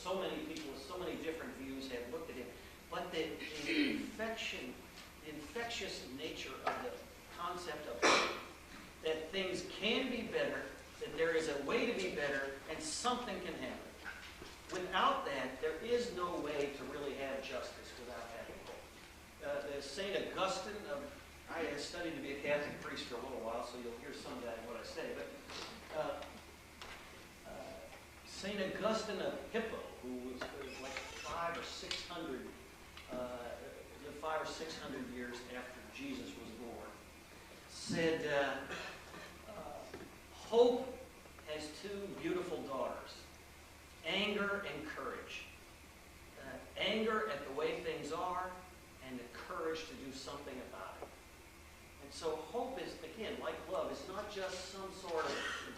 so many people with so many different views have looked at him. But the infectious nature of the concept of hope, that things can be better, that there is a way to be better, and something can happen. Without that, there is no way to really have justice without having hope. The St. Augustine of, I had studied to be a Catholic priest for a little while, so you'll hear some of that in what I say, but St. Augustine of Hippo, who was like 500 or 600 years after Jesus was born, said, hope has two beautiful daughters, anger and courage. Anger at the way things are, and the courage to do something about it. And so hope is, again, like love, is not just some sort of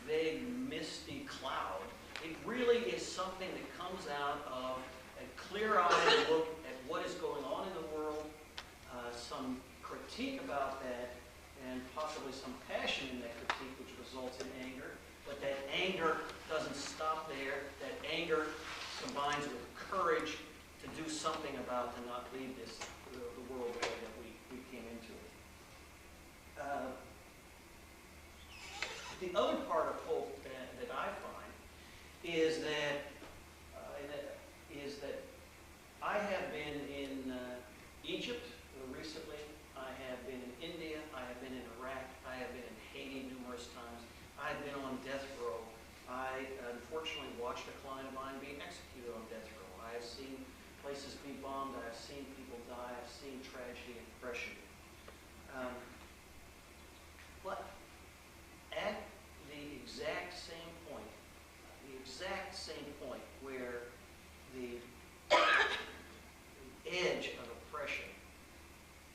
vague, misty cloud. It really is something that comes out of a clear-eyed look at what is going on in the world, some critique about that, and possibly some passion in that critique, which results in anger. But that anger doesn't stop there. That anger combines with courage to do something about, to not leave the world the way that we came into it. The other part of hope that I find is that I have been in Egypt recently. I have been in India. I have been in Iraq. I have been in Haiti numerous times. I've been on death row. I unfortunately watched a client of mine being executed on death row. I have seen places be bombed. I have seen people die. I've seen tragedy and oppression. But at the exact same point where the edge of oppression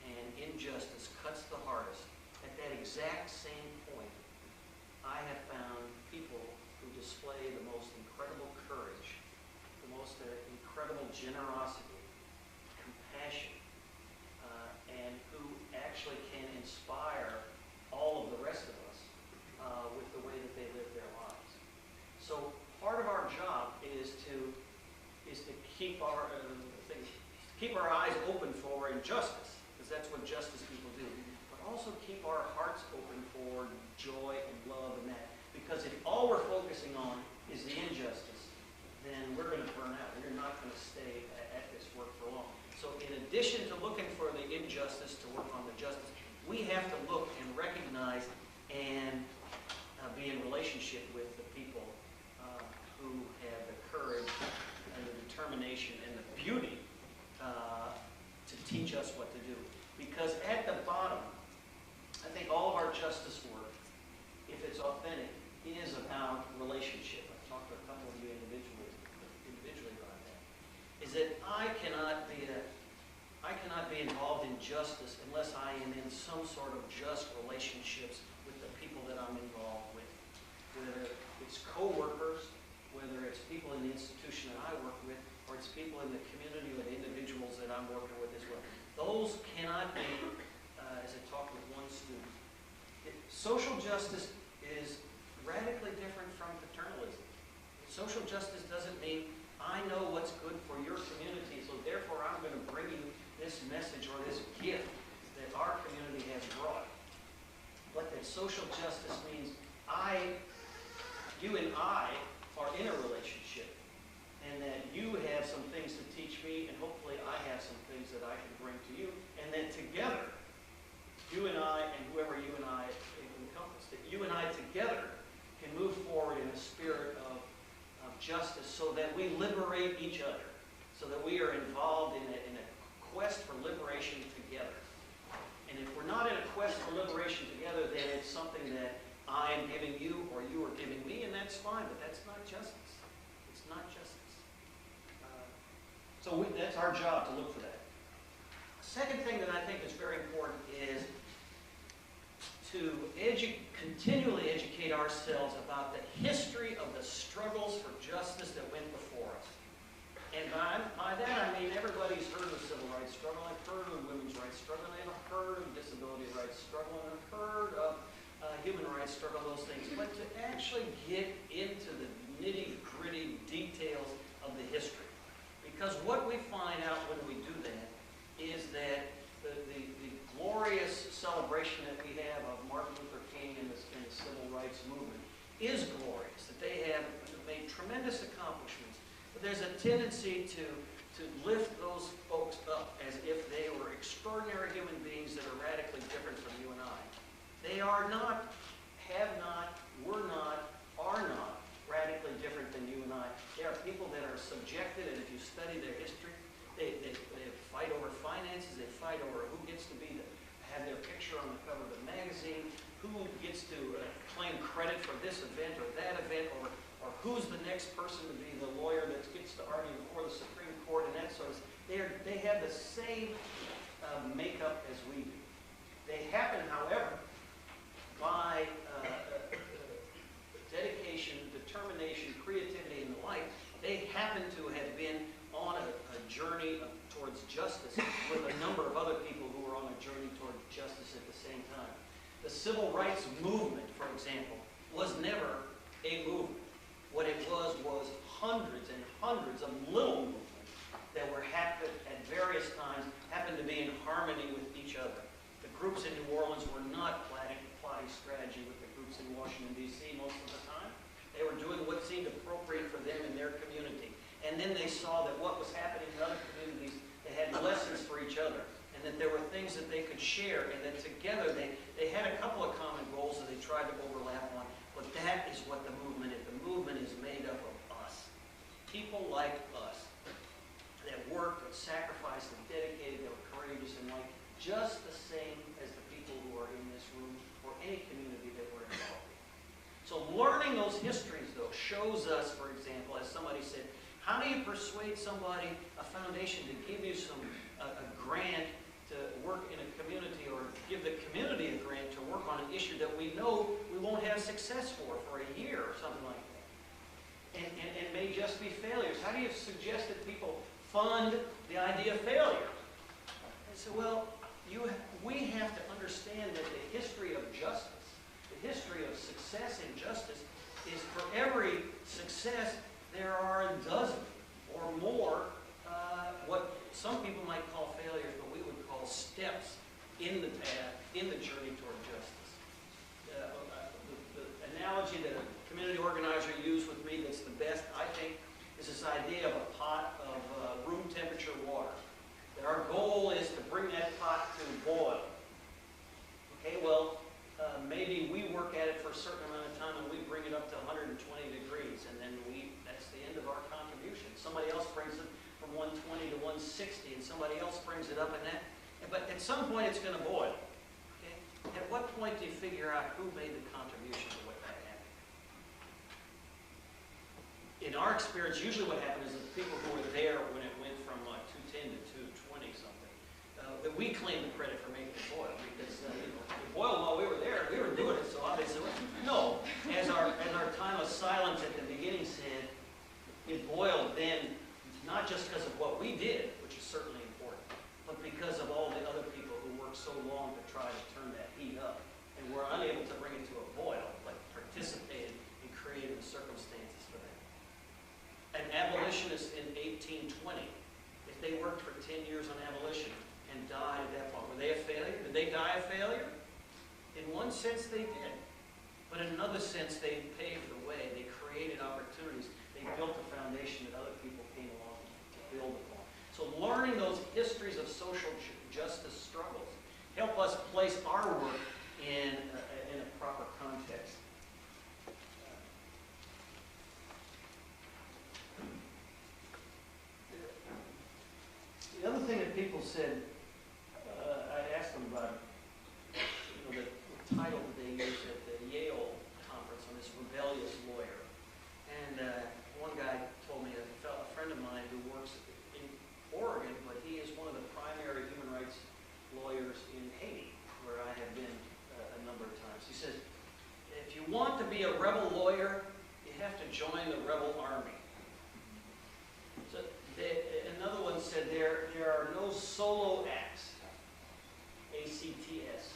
and injustice cuts the hardest, at that exact same point, I have found people who display the most incredible courage, the most incredible generosity, compassion, and who actually can inspire all of the rest of us with the way that they live their lives. So part of our job is to keep our eyes open for injustice, because that's what justice people do. But also keep our hearts open for joy and love and that. Because if all we're focusing on is the injustice, then we're going to burn out. We're not going to stay at this work for long. So in addition to looking for the injustice to work on the justice, we have to look and recognize and be in relationship with the people who have the courage and the determination and the beauty to teach us what to do. Because at the bottom, I think all of our justice work, if it's authentic, is about relationship. I've talked to a couple of you individually about that. Is that I cannot be involved in justice unless I am in some sort of just relationships with the people that I'm involved with. Whether it's co-workers, whether it's people in the institution that I work with, or it's people in the community or the individuals that I'm working with as well. Those cannot be, as I talked with one student, social justice is radically different from paternalism. Social justice doesn't mean I know what's good for your community, so therefore I'm going to bring you this message or this gift that our community has brought. But that social justice means you and I are in a relationship, and that you have some things to teach me, and hopefully I have some things that I can bring to you, and then together, you and I, and whoever you and I encompass, that you and I together can move forward in a spirit of justice so that we liberate each other, so that we are involved in a quest for liberation together. And if we're not in a quest for liberation together, then it's something that I am giving you or you are giving me, and that's fine, but that's not justice. It's not justice. So that's our job to look for that. Second thing that I think is very important is to continually educate ourselves about the history of the struggles for justice that went before us. And by that I mean everybody's heard of the civil rights struggle. I've heard of women's rights struggle. I've heard of disability rights struggle. And I've heard of human rights struggle, those things. But to actually get into the nitty-gritty details of the history. Because what we find out when we do that is that the glorious celebration that we have of Martin Luther King and the civil rights movement is glorious, that they have made tremendous accomplishments. But there's a tendency to lift those folks up as if they were extraordinary human beings that are radically different from you and I. They are not, have not, were not, are not radically different than you and I. They are people that are subjected, and if you study their history, they fight over finances, they fight over who gets to have their picture on the cover of the magazine, who gets to claim credit for this event or that event, or who's the next person to be the lawyer that gets to argue before the Supreme Court and that sort of thing. They have the same makeup as we do. They happen, however, by dedication, determination, creativity, and the like, they happen to have been on a journey towards justice with a number of other people who were on a journey towards justice at the same time. The civil rights movement, for example, was never a movement. What it was hundreds and hundreds of little movements that were happened at various times, happened to be in harmony with each other. The groups in New Orleans were not plotting strategy with the groups in Washington, D.C. most of the time. They were doing what seemed appropriate for them in their community. And then they saw that what was happening in other communities, they had lessons for each other, and that there were things that they could share, and that together they had a couple of common goals that they tried to overlap on. But that is what the movement is. The movement is made up of us. People like us that worked, that sacrificed, that dedicated, that were courageous, and like just the same as the people who are in this room or any community that we're involved in. So learning those histories, though, shows us, for example, as somebody said, how do you persuade somebody, a foundation, to give you a grant to work in a community, or give the community a grant to work on an issue that we know we won't have success for a year or something like that? And may just be failures. How do you suggest that people fund the idea of failure? I said, well, we have to understand that the history of justice, the history of success in justice, is for every success there are a dozen or more what some people might call failures, but we would call steps in the path, in the journey toward justice. The analogy that a community organizer used with me that's the best, I think, is this idea of a pot of room temperature water. That our goal is to bring that pot to boil. Okay, well, maybe we work at it for a certain amount of time and we bring it up to 120 degrees, and then that's the end of our contribution. Somebody else brings it from 120 to 160, and somebody else brings it up, but at some point it's going to boil. Okay? At what point do you figure out who made the contribution to what that happened? In our experience, usually what happened is that the people who were there when it went from 210 to 220 something, that we claim the credit for making it boil, because it boiled while we were there. We were doing it, so obviously, no. As our time of silence at the beginning said, it boiled then, not just because of what we did, which is certainly important, but because of all the other people who worked so long to try to turn that heat up, and were unable to bring it to a boil, but participated in creating the circumstances for that. An abolitionist in 1820, if they worked for 10 years on abolition and died at that point, were they a failure? Did they die a failure? In one sense, they did. But in another sense, they paved the way. They created opportunities. They built a foundation that other people came along to build upon. So learning those histories of social justice struggles help us place our work in a proper context. The other thing that people said, I asked them about the title that they used at the Yale conference on this rebellious lawyer. And one guy told me, a friend of mine who works in Oregon, but he is one of the primary human rights lawyers in Haiti, where I have been a number of times. He says, if you want to be a rebel lawyer, you have to join the rebel army. So another one said there are no solo acts, ACTS,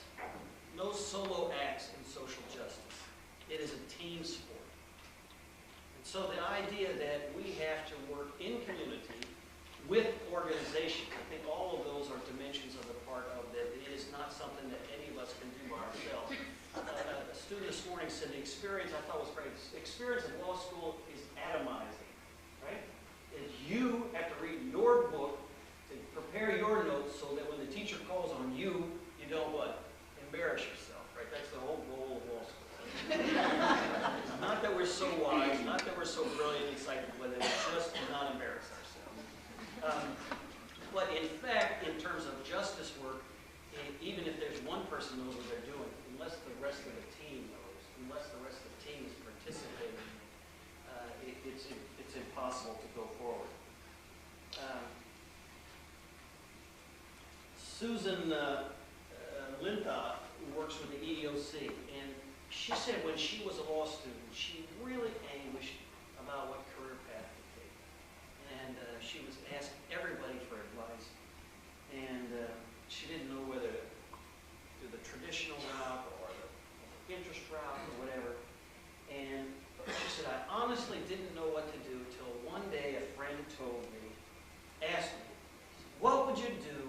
no solo acts in social justice. It is a team sport. And So the idea that we have to work in community with organization, I think all of those are dimensions of the part of that. It is not something that any of us can do by ourselves. A student this morning said the experience, I thought was great, the experience of law school is atomizing, right? Is you have to read your book to prepare your notes so that when the teacher calls on you, you don't what? Embarrass yourself, right? That's the whole goal of law school. Not that we're so wise, not that we're so brilliant and excited, but it's just to not embarrass ourselves. But in fact, in terms of justice work, even if there's one person knows what they're doing, unless the rest of the team knows, unless the rest of the team is participating, it's impossible to go forward. Susan Linta works with the EEOC, and she said when she was a law student, she really anguished about what career path to take. And she was asking everybody for advice, and she didn't know whether to do the traditional route or the interest route or whatever. And she said, I honestly didn't know what to do till one day a friend asked me, what would you do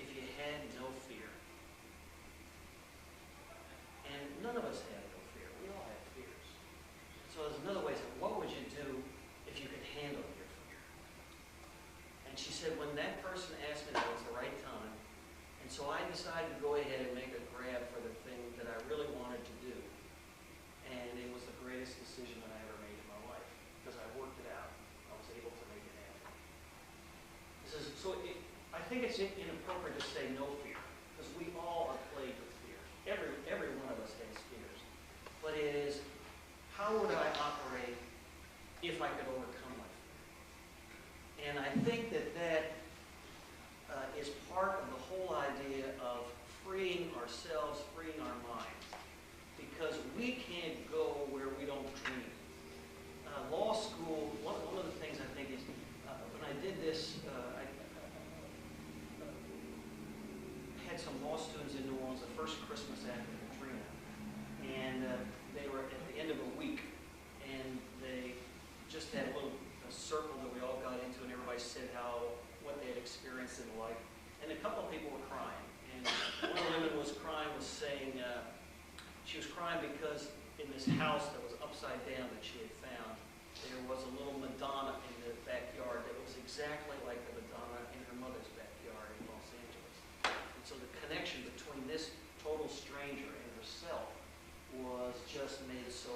if you had no fear? And none of us have no fear. We all have fears. So there's another way to say, what would you do if you could handle your fear? And she said, when that person asked me, that was the right time. And so I decided to go ahead and make a grab for the thing that I really wanted to do. And it was the greatest decision that I ever made in my life, because I worked it out. I was able to make it happen. I think it's inappropriate to say no fear, because we all are plagued with fear. Every one of us has fears. But it is, how would I operate if I could overcome my fear? And I think that is part of the whole idea of freeing ourselves, freeing our minds. Because we can't go where we don't dream. Law school, one of the things I think is, when I did this, I had some law students in New Orleans the first Christmas after Katrina. And they were at the end of a week, and they just had a circle that we all got into, and everybody said what they had experienced in life. And a couple of people were crying. And one of the women was crying, was saying, she was crying because in this house that was upside down that she had found, there was a little Madonna in the backyard that was exactly like the Madonna in her mother's backyard in Los Angeles. And so the connection between this total stranger and herself was just made so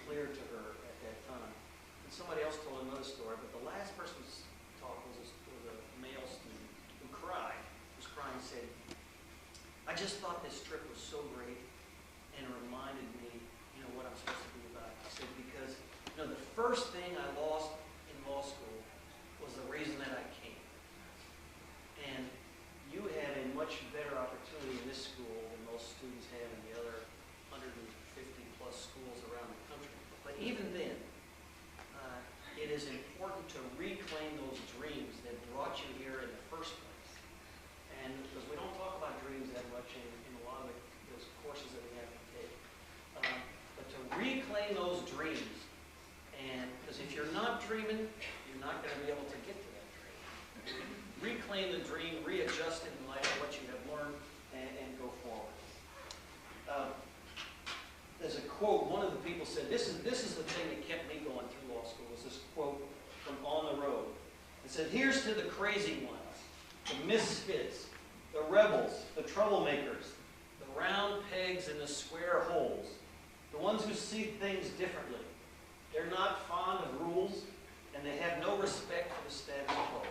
clear to her at that time. And somebody else told another story, but the last person's talk was a male student who cried. He was crying and said, I just thought this trip was so great, and it reminded me, what I'm supposed to be about. He said, because, the first thing I lost in law school was the reason that I came. And you have a much better opportunity in this school than most students have in the other 150 plus schools around the country. But even then, it is important to reclaim those dreams that brought you here in the first place. And because we don't talk about dreams that much in a lot of those courses that we have to take. But to reclaim those dreams, and because if you're not dreaming, you're not going to be able to get to that dream. Reclaim the dream, readjust it in light of what you have learned, and go forward. There's a quote, one of the people said, this is the thing that kept me going through law school, was this quote from On the Road. It said, here's to the crazy ones, the misfits, the rebels, the troublemakers, the round pegs in the square holes, the ones who see things differently. They're not fond of rules, and they have no respect for the status quo.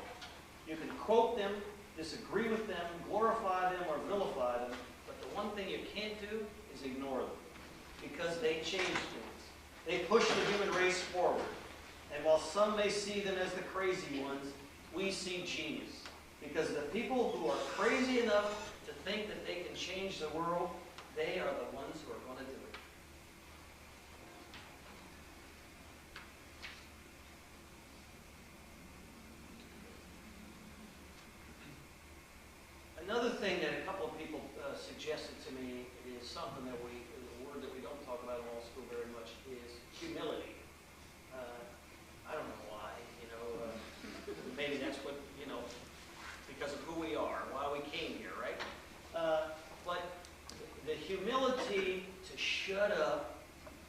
You can quote them, disagree with them, glorify them, or vilify them, but the one thing you can't do is ignore them, because they change things. They push the human race forward. And while some may see them as the crazy ones, we see genius. Because the people who are crazy enough to think that they can change the world, they are the ones who are going to do it. Another thing that a couple of people suggested to me is something that a word that we don't talk about in law school very much, is humility. because of who we are, why we came here, right? But the humility to shut up,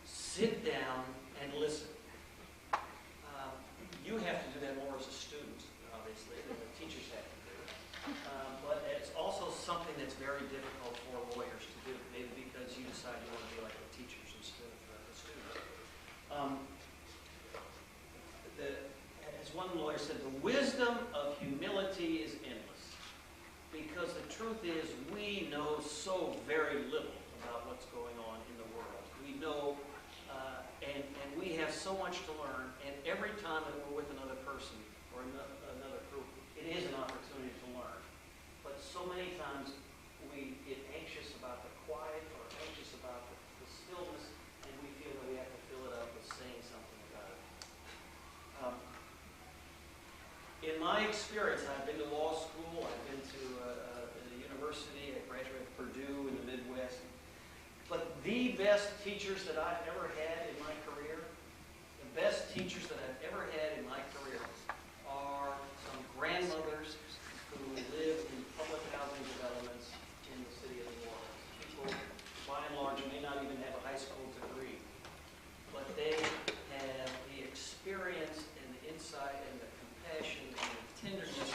sit down, and listen. You have to do that more as a student, obviously, than the teachers have to do. But it's also something that's very difficult for lawyers to do, maybe because you decide you want to be like the teachers instead of the students. As one lawyer said, the wisdom of humility is endless. Because the truth is, we know so very little about what's going on in the world. We know, and we have so much to learn, and every time that we're with another person or another group, it is an opportunity to learn. But so many times we get anxious about the quiet or anxious about the stillness, and we feel that we have to fill it up with saying something about it. In my experience, I've been to law school, I've been to the university, I graduated at Purdue in the Midwest. But the best teachers that I've ever had in my career, the best teachers that I've ever had in my career are some grandmothers who live in public housing developments in the city of New Orleans. People, by and large, may not even have a high school degree, but they have the experience and the insight and the compassion and the tenderness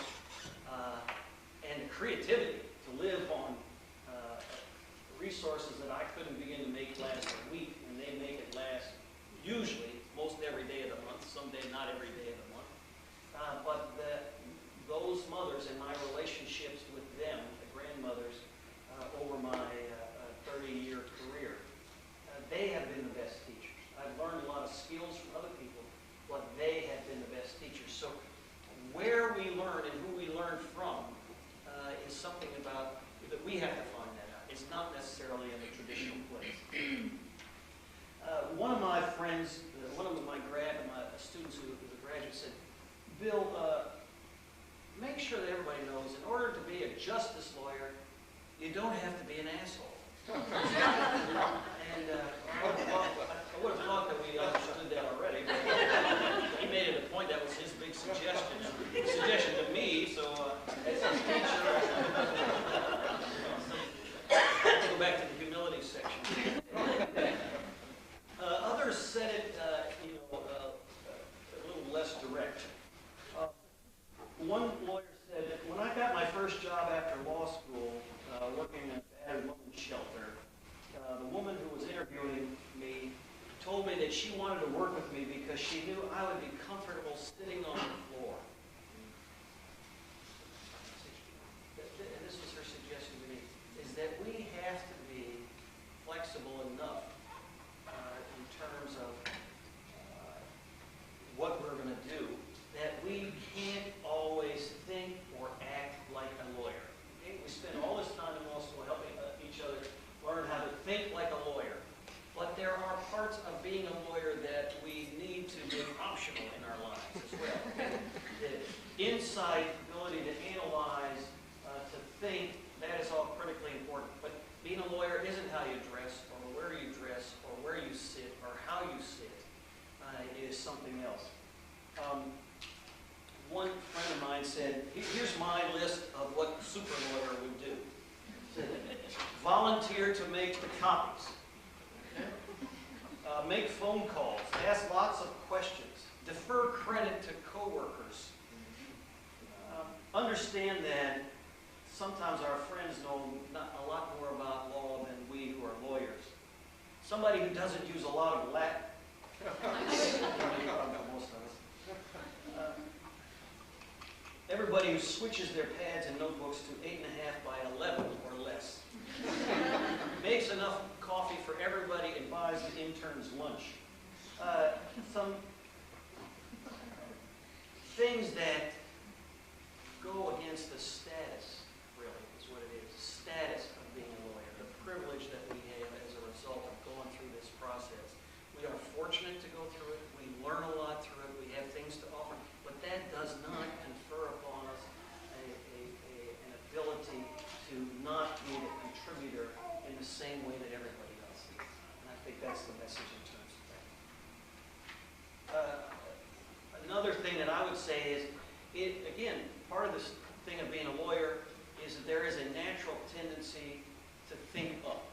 and the creativity to live on resources that I couldn't begin to make last a week, and they make it last usually most every day of the month, someday not every day of the month. But those mothers and my relationships with them, the grandmothers, over my 30-year career, they have been the best teachers. I've learned a lot of skills from other people, but they have been the best teachers. So where we learn and who we learn from is something about that we have to find that out. It's not necessarily in a traditional place. One of my friends, one of my students who was a graduate said, Bill, make sure that everybody knows, in order to be a justice lawyer, you don't have to be an asshole. And I would have thought that we understood that already, but he made it a point. That was his big suggestion to me, so as his teacher, let's go back to the humility section. Others said it, a little less direct. One lawyer said that when I got my first job after law school, working at a battered women's shelter, the woman who was interviewing me told me that she wanted to work with me because she knew I would be comfortable sitting on the floor. And this was her suggestion to me, is that we have to be flexible enough in terms of what we're going to do, that we can't always think or act like a lawyer. Okay? We spend all this time in law school helping each other learn how to think like a lawyer. But there are parts of being a lawyer that we need to make optional in our lives as well. The insight, ability to analyze, to think, that is all critically important. But being a lawyer isn't how you dress, or where you dress, or where you sit, or how you sit. It is something else. One friend of mine said, here's my list of what a super lawyer would do. Volunteer to make the copies. Make phone calls. Ask lots of questions. Defer credit to coworkers. Understand that sometimes our friends know a lot more about law than we who are lawyers. Somebody who doesn't use a lot of Latin. Most of us. Everybody who switches their pads and notebooks to 8.5 by 11 or less. Makes enough coffee for everybody and buys the interns lunch. Some things that go against the status, really, is what it is. Status of being a lawyer. The privilege that we have as a result of going through this process. We are fortunate to go through it. We learn a lot through it. We have things to offer. But that does not confer upon us an ability to not be a contributor in the same way that everybody else is. And I think that's the message in terms of that. Another thing that I would say is, again, part of this thing thing of being a lawyer is that there is a natural tendency to think up,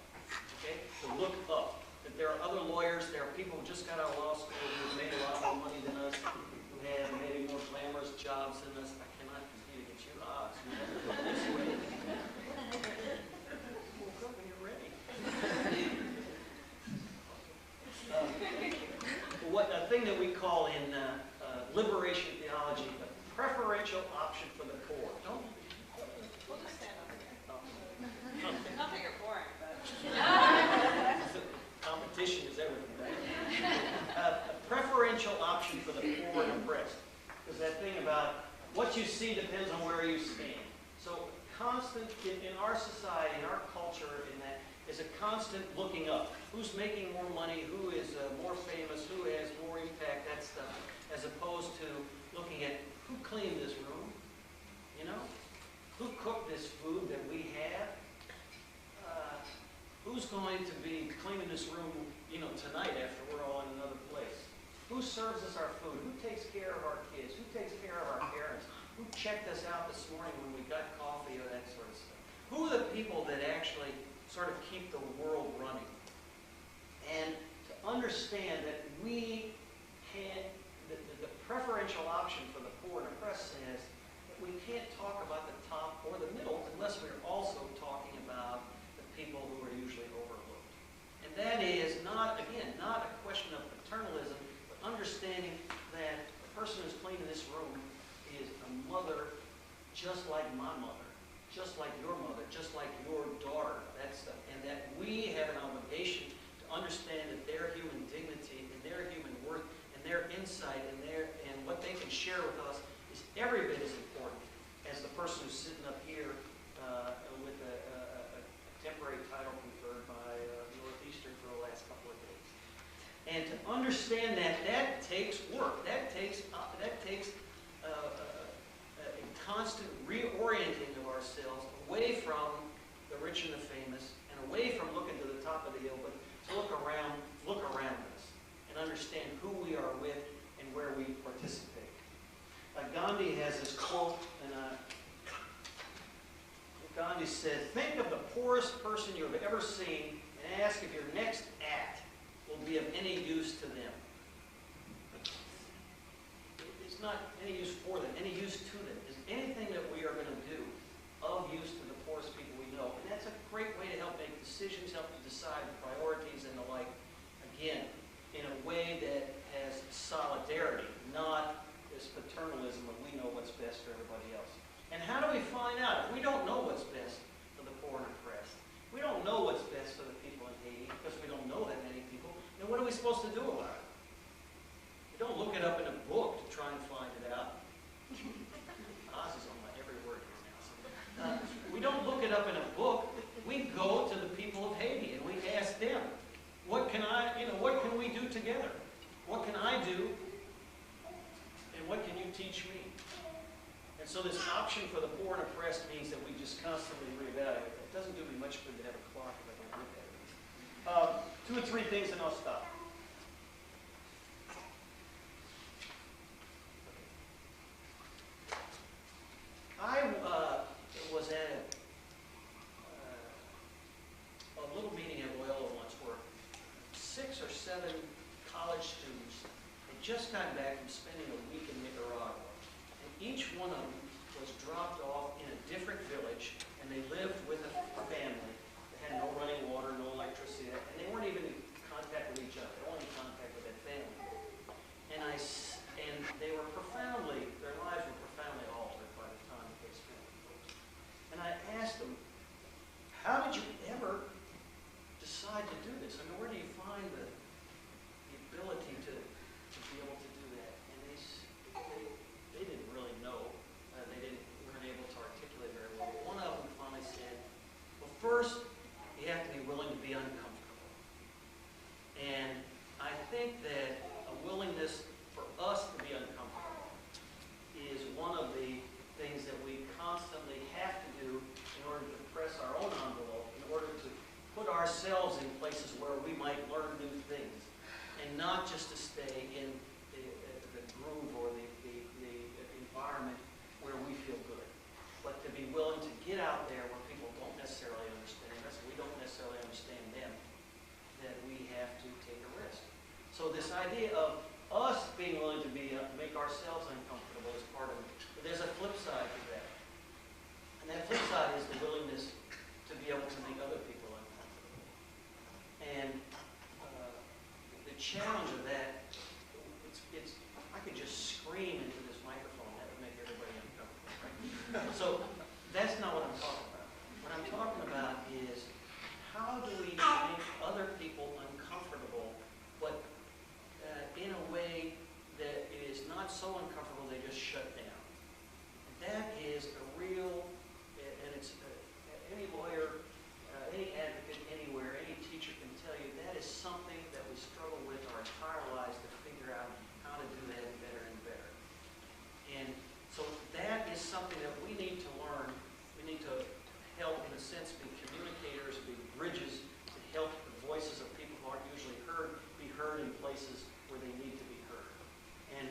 okay? To look up. That there are other lawyers, there are people who just got out of law school who have made a lot more money than us, who have maybe more glamorous jobs than us. I cannot compete against you. This way. Woke up when you're ready. A thing that we call in liberation theology, the preferential option for the poor. Don't. We'll just stand over here. Oh. Not that you're boring, but. Competition is everything, right? A preferential option for the poor and oppressed. There's that thing about what you see depends on where you stand. So constant, in our society, in our culture, in that, is a constant looking up. Who's making more money, who is more famous, who has more impact, that stuff, as opposed to looking at who cleaned this room, you know? Who cooked this food that we have? Who's going to be cleaning this room, you know, tonight after we're all in another place? Who serves us our food? Who takes care of our kids? Who takes care of our parents? Who checked us out this morning when we got coffee or that sort of stuff? Who are the people that actually sort of keep the world running? And to understand that we can't, the preferential option for the poor and oppressed says that we can't talk about the top or the middle unless we're also talking about the people who are usually overlooked. And that is not, again, not a question of paternalism, but understanding that the person who's cleaning this room is a mother just like my mother, just like your mother, just like your daughter, that stuff. And that we have an obligation to understand that their human dignity and their human worth and their insight and what they can share with us is every bit as important as the person who's sitting up here with a temporary title conferred by Northeastern for the last couple of days. And to understand that, that takes work. That takes a constant reorienting of ourselves away from the rich and the famous and away from looking to the top of the hill, but to look around us and understand who we are with and where we participate. Gandhi has this quote, and Gandhi said, "Think of the poorest person you have ever seen and ask if your next act will be of any use to them." It's not any use for them, any use to them. Is anything that we are going to do of use to the poorest people we know? And that's a great way to help make decisions, help to decide priorities and the like, again, in a way that has solidarity, not this paternalism of we know what's best for everybody else. And how do we find out? If we don't know what's best for the poor and oppressed, we don't know what's best for the people in Haiti because we don't know that many people, then what are we supposed to do about it? We don't look it up in a book to try and find it out. Oz is on my every word here now. We don't look it up in a book. We go to the people of Haiti and we ask them, what can we do together? What can I do? And what can you teach me? And so this option for the poor and oppressed means that we just constantly reevaluate. It doesn't do me much good to have a clock if I don't look at it. 2 or 3 things and I'll stop. I was at a little meeting at Loyola once where 6 or 7 college students had just gotten back from spending a week in Nicaragua. And each one of them was dropped off in a different village, and they lived with a family. They had no running water, no electricity, and they weren't even in contact with each other. They were only in contact with that family. And they were their lives were profoundly altered by the time that they spent with folks. And I asked them, how did you ever decide to do this? I mean, where do you find the ability to be able to do that? And they didn't really know. They weren't able to articulate very well. One of them finally said, well, first, you have to be willing to be uncomfortable. And I think that a willingness for us to be uncomfortable is one of the things that we constantly have to do in order to press our own envelope, in order to put ourselves in places where we might learn new things, and not just to stay in the groove or the environment where we feel good, but to willing to get out there where people don't necessarily understand us, we don't necessarily understand them, that we have to take a risk. So this idea of us being willing to make ourselves uncomfortable is part of it. But there's a flip side to that. And that flip side is the willingness to be able to make other people uncomfortable. And the challenge of that, I could just scream into this microphone. That would make everybody uncomfortable. Right? So that's not what I'm talking about. What I'm talking about is how do we make other people uncomfortable, but in a way that is not so uncomfortable they just shut down. And that is a real, and it's any lawyer, any advocate anywhere, any teacher can tell you that is something that we struggle with our entire lives to figure out how to do that better and better. And so that is something that we need to learn. We need to help, in a sense, be communicators, be bridges to help the voices of people who aren't usually heard be heard in places where they need to be heard. And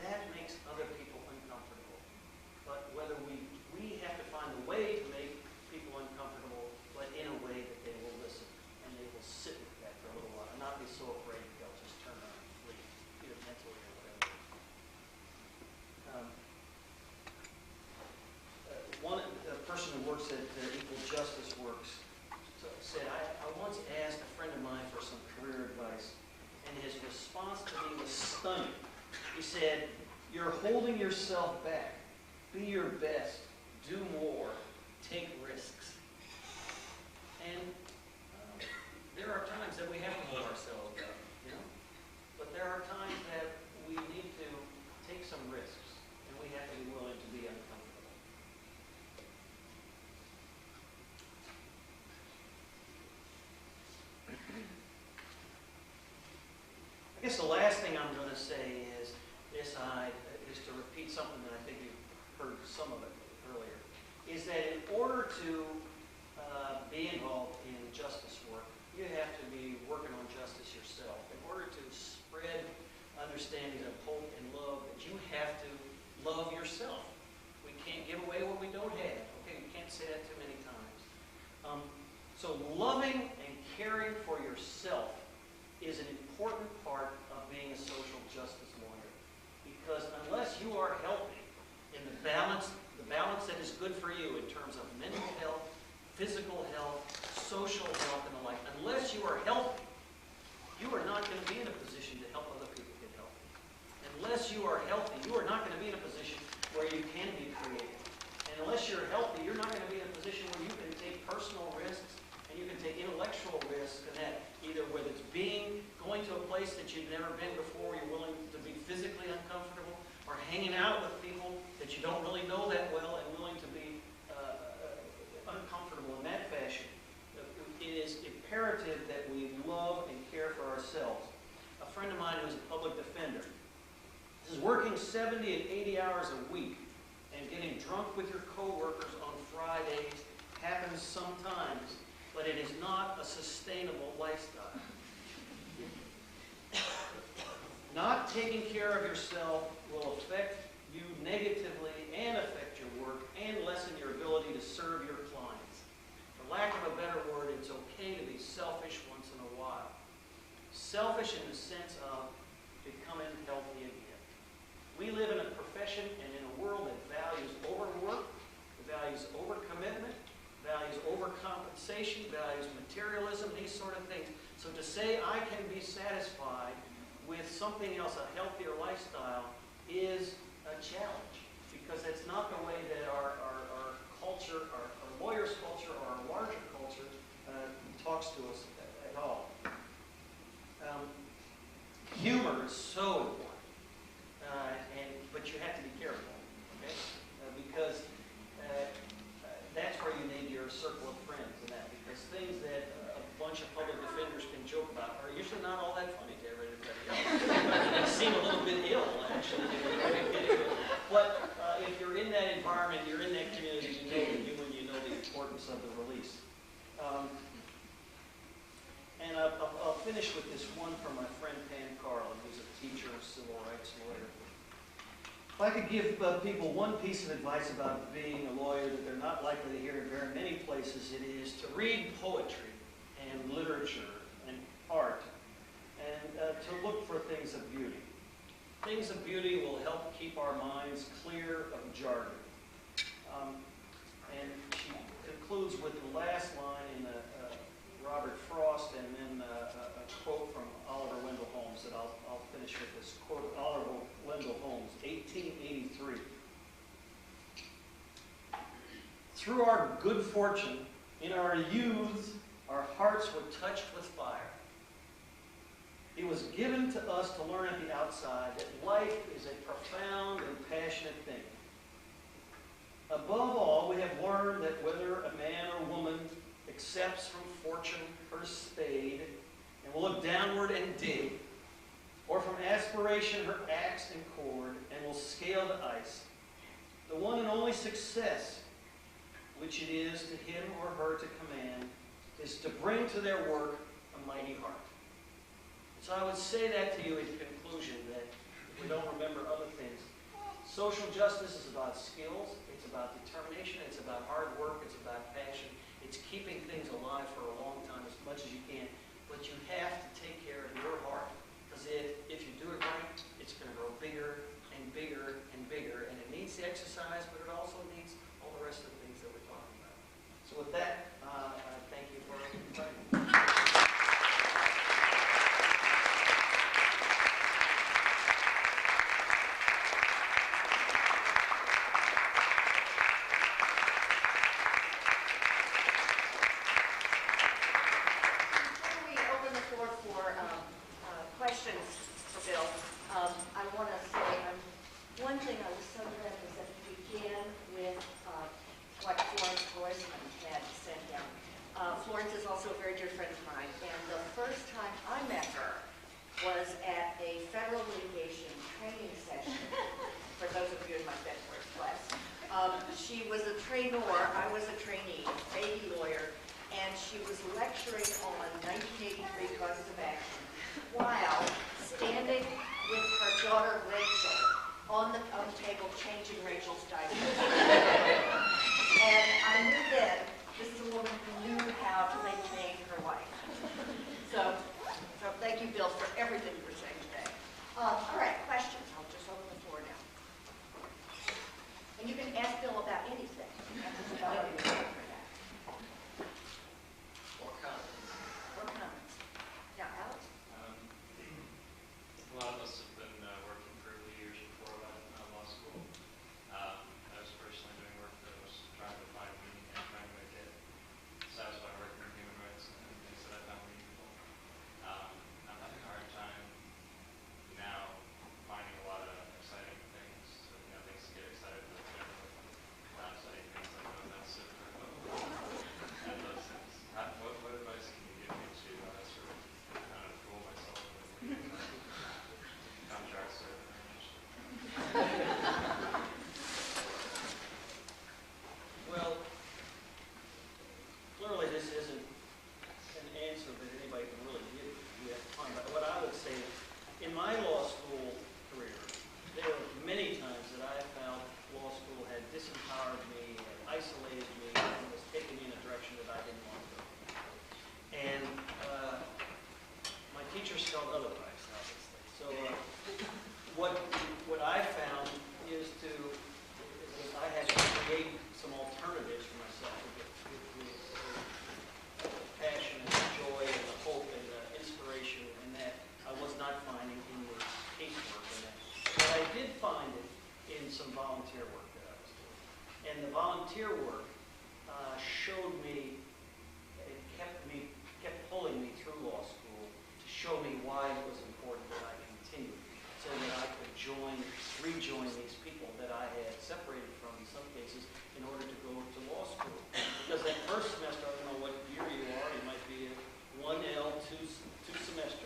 that makes other people uncomfortable. But whether we have to find a way to make people uncomfortable, but in a way that they will listen and they will sit with that for a little while and not be so afraid that they'll just turn around and flee, either mentally or whatever. A person who works at Equal Justice Works said, I once asked a friend of mine for some career advice, and his response to me was stunning. He said, "You're holding yourself back. Be your best. Do more. Take risks." And there are times that we have to hold ourselves back, you know? But there are times that we need to take some risks, and we have to be willing to be uncomfortable. I guess the last thing I'm going to say is to repeat something that I think you've heard some of it earlier, is that in order to be involved in justice work, you have to be working on justice yourself. In order to spread understanding of hope and love, that you have to love yourself. We can't give away what we don't have. Okay, we can't say that too many times. So loving and caring for yourself is an important part of being a social justice lawyer. Because unless you are healthy in the balance that is good for you in terms of mental health, physical health, social health, and the like, unless you are healthy, you are not going to be in a position to help other people get healthy. Unless you are healthy, you are not going to be in a position where you can be creative. And unless you're healthy, you're not going to be in a position where you can take personal risks and you can take intellectual risks, and that either whether it's going to a place that you've never been before, you're willing to be physically uncomfortable, or hanging out with people that you don't really know that well and willing to be uncomfortable in that fashion. It is imperative that we love and care for ourselves. A friend of mine who is a public defender is working 70 and 80 hours a week, and getting drunk with your coworkers on Fridays happens sometimes, but it is not a sustainable lifestyle. Not taking care of yourself will affect you negatively and affect your work and lessen your ability to serve your clients. For lack of a better word, it's okay to be selfish once in a while. Selfish in the sense of becoming healthy again. We live in a profession and in a world that values overwork, values overcommitment, values overcompensation, values materialism, these sort of things. So to say I can be satisfied with something else, a healthier lifestyle, is a challenge, because that's not the way that our culture, our lawyers' culture, or our larger culture talks to us at all. Humor is so important, but you have to be careful, okay? Because that's where you need your circle of friends and that, because things that a bunch of public defenders can joke about are usually not all that funny to everybody else. They seem a little bit ill, actually. But if you're in that environment, you're in that community, you know the human, you know the importance of the release. And I'll finish with this one from my friend Pan Carlin, who's a teacher and civil rights lawyer. If I could give people one piece of advice about being a lawyer that they're not likely to hear in very many places, it is to read poetry and literature and art, and to look for things of beauty. Things of beauty will help keep our minds clear of jargon. And she concludes with the last line in Robert Frost, and then a quote from Oliver Wendell Holmes that I'll finish with this quote. Oliver Wendell Holmes, 1883. Through our good fortune, in our youth, our hearts were touched with fire. It was given to us to learn at the outside that life is a profound and passionate thing. Above all, we have learned that whether a man or woman accepts from fortune her spade and will look downward and dig, or from aspiration her axe and cord and will scale the ice, the one and only success which it is to him or her to command is to bring to their work a mighty heart. So I would say that to you in conclusion, that if we don't remember other things, social justice is about skills, it's about determination, it's about hard work, it's about passion, it's keeping things alive for a long time as much as you can, but you have to take care of your heart, because if you do it right, it's going to grow bigger and bigger and bigger, and it needs the exercise, but it also needs all the rest of the things that we're talking about. So with that, I thank you for inviting me. She was a trainor, I was a trainee, baby lawyer, and she was lecturing on 1983 causes of action while standing with her daughter Rachel on the table changing Rachel's diaper. And I knew then this is a woman who knew how to make name her life. So thank you, Bill, for everything you were saying today. All right, questions. I'll just open the floor now. And you can ask Bill about anything. Or comments. Or comments. Now, Alex? A lot of us have been working for a few years before law school. I was personally doing work that was trying to find meaning and trying to get satisfied working in human rights and things that I found meaningful. I'm having a hard time now finding a lot of exciting things, things to get excited about. Studying things like offensive and those things. What advice can you give me to sort of kind of fool myself with contracts or Well, clearly this isn't an answer that anybody can really give you have time. But what I would say, in my law school career, there were many times that I found law school had disempowered me, had isolated me, and was taking me in a direction that I didn't want to go. And my teachers felt otherwise, obviously. So what I found is I had to create some alternatives for myself to get the passion and the joy and the hope and the inspiration and that I was not finding in the casework and that. But I did find it in some volunteer work that I was doing. And the volunteer work showed me, it kept pulling me through law school to show me why it was important that I continue so that I could rejoin these people that I had separated from in some cases in order to go to law school. Because that first semester, I don't know what year you are, you might be a 1L, two semester.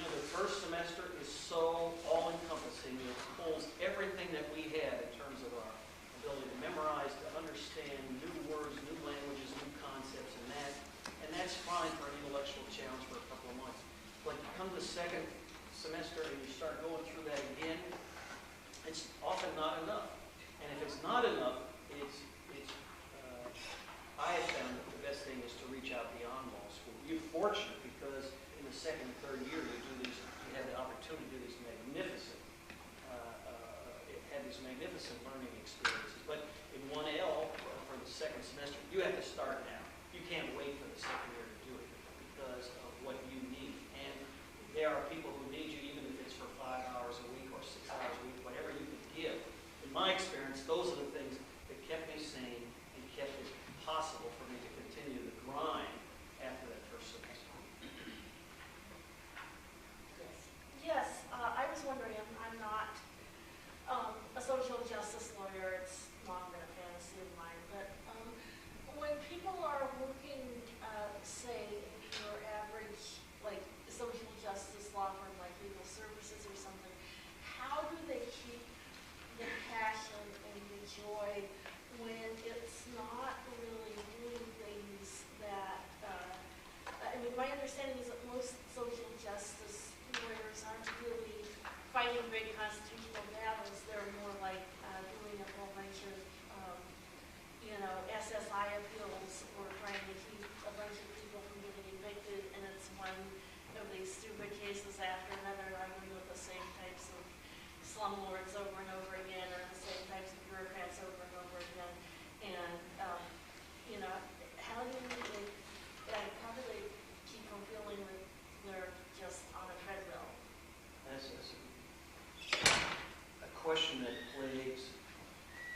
The first semester is so all-encompassing. It pulls everything that we have in terms of our ability to memorize, to understand new words, new languages, new concepts, and that's fine for an intellectual challenge for a couple of months. But you come to the second semester and you start going through that again, it's often not enough. And if it's not enough, I have found that the best thing is to reach out beyond law school. You're fortunate because in the second and third year you have the opportunity to do these magnificent learning experiences. But in 1L, for the second semester, you have to start now. You can't wait for the second year to do it because of what you need. And there are people who need you even if it's for 5 hours a week or 6 hours a week, whatever you can give. In my experience, those are the things that kept me sane and kept it possible for me to continue the grind after that first semester. Yes, I was wondering, I'm not a social justice lawyer, it's long been a fantasy of mine, but when people are working, say, in your average, like, social justice law firm, like legal services or something, how do they keep the passion and the joy when it's not really doing things that, I mean, my understanding is that most social justice lawyers aren't really fighting big constitutional battles. They're more like doing a whole bunch of, SSI appeals or trying to keep a bunch of people from getting evicted, and it's one of these stupid cases after another, arguing with the same types of slumlords over and over again, or the same types of bureaucrats over and over again. And, how do they keep from feeling like they're just on a treadmill? That's a question that plagues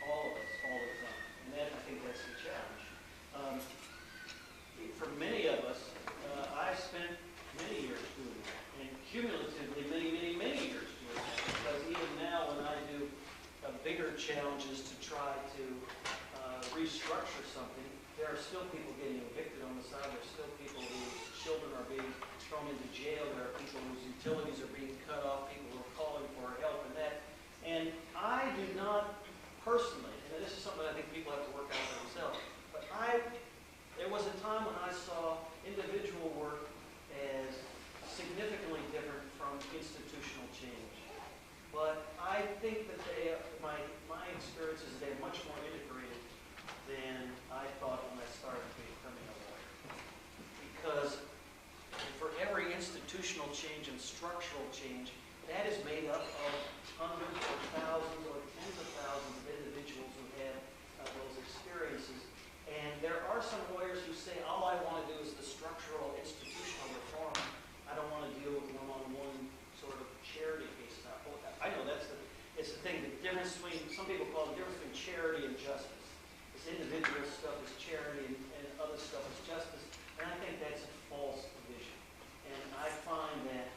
all of us all the time. And I think that's the challenge. For many of us, I spent many years doing that, and cumulatively many years doing that, because even now when I do bigger challenges to try to restructure something, there are still people getting evicted on the side. There are still people whose children are being thrown into jail. There are people whose utilities are being cut off. People who are calling for help and that. And I do not personally, and this is something I think people have to work out for themselves, but there was a time when I saw individual work as significantly different from institutional change. But I think that my experience is they're much more integrated than I thought when I started becoming a lawyer. Because for every institutional change and structural change, that is made up of hundreds or thousands or tens of thousands of individuals who have those experiences. And there are some lawyers who say, all I want to do is the structural institutional reform. I don't want to deal with one-on-one sort of charity cases. I know it's the thing, the difference between, some people call it the difference between charity and justice. This individual stuff is charity and other stuff is justice. And I think that's a false division. And I find that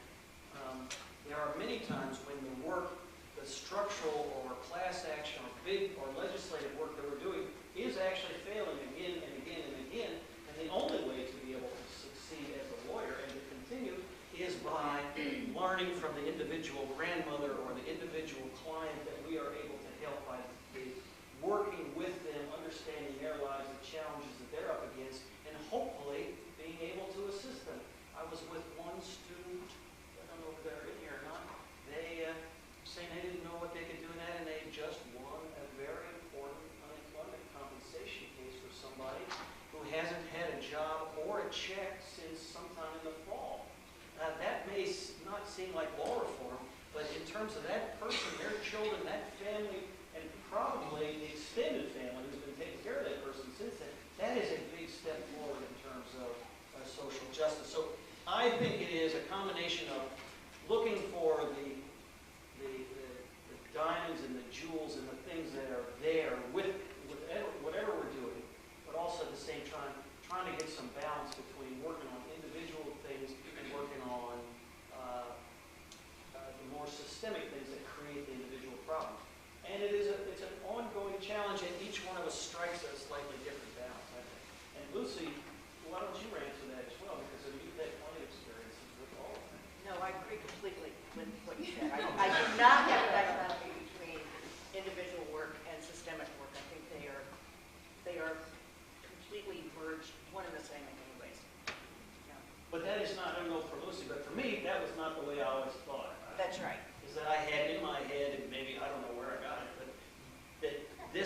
there are many times when the work, the structural or class action or big or legislative work that we're doing is actually failing again and again and again. And the only way to be able to succeed as a lawyer and to continue is by learning from the individual grandmother or the individual client that we are able to help by working with them, understanding their lives, the challenges that they're up against, and hopefully being able to assist them. I was with one student, I don't know if they're in here or not, they saying they didn't know what they could do in that, and they just won a very important unemployment compensation case for somebody who hasn't had a job or a check since sometime in the fall. That may not seem like law reform, but in terms of that person, their children, that family, and probably the extended family who's been taking care of that person since then, that is a big step forward in terms of social justice. So I think it is a combination of looking for the diamonds and the jewels and the things that are there with whatever we're doing, but also at the same time trying to get some balance between working on individual things and working on the more systemic things that create the individual problems. And it's an ongoing challenge, and each one of us strikes a slightly different balance, I think. And Lucy, why don't you answer that as well, because you've had plenty of experiences with all of them. No, I agree completely with what you said. I do not have a dichotomy between individual work and systemic work. I think they are completely merged, one and the same in many ways. Yeah. But that is not, I don't know for Lucy, but for me, that was not the way I always thought. That's right. Is that I had in my head, and maybe I don't know where I